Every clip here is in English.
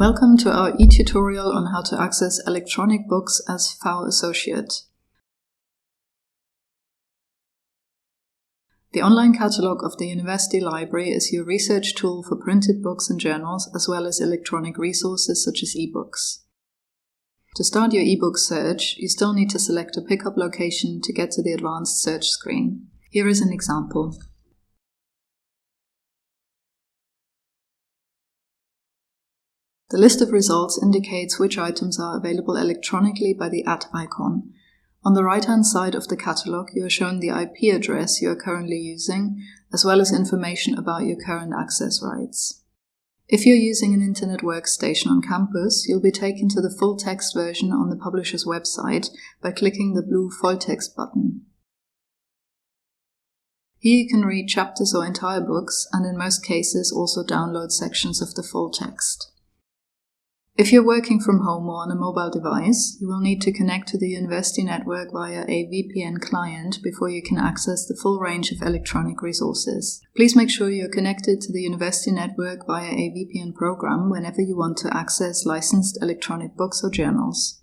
Welcome to our e-tutorial on how to access electronic books as FAU Associate. The online catalogue of the University Library is your research tool for printed books and journals, as well as electronic resources such as ebooks. To start your ebook search, you still need to select a pickup location to get to the advanced search screen. Here is an example. The list of results indicates which items are available electronically by the @ icon. On the right-hand side of the catalogue, you are shown the IP address you are currently using, as well as information about your current access rights. If you're using an internet workstation on campus, you'll be taken to the full-text version on the publisher's website by clicking the blue Volltext button. Here you can read chapters or entire books, and in most cases also download sections of the full text. If you're working from home or on a mobile device, you will need to connect to the university network via a VPN client before you can access the full range of electronic resources. Please make sure you're connected to the university network via a VPN program whenever you want to access licensed electronic books or journals.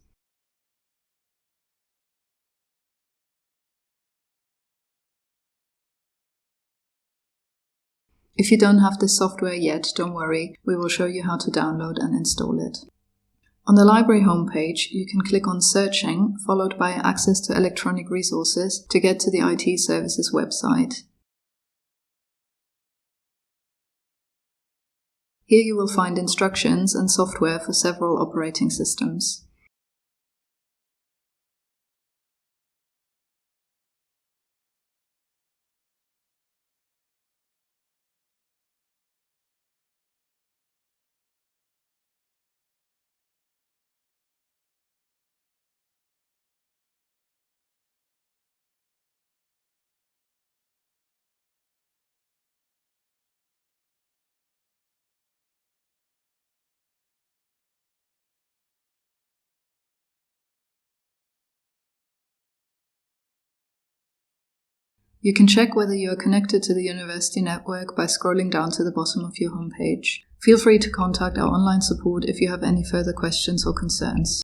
If you don't have this software yet, don't worry, we will show you how to download and install it. On the library homepage, you can click on Searching, followed by Access to Electronic Resources to get to the IT Services website. Here you will find instructions and software for several operating systems. You can check whether you are connected to the university network by scrolling down to the bottom of your homepage. Feel free to contact our online support if you have any further questions or concerns.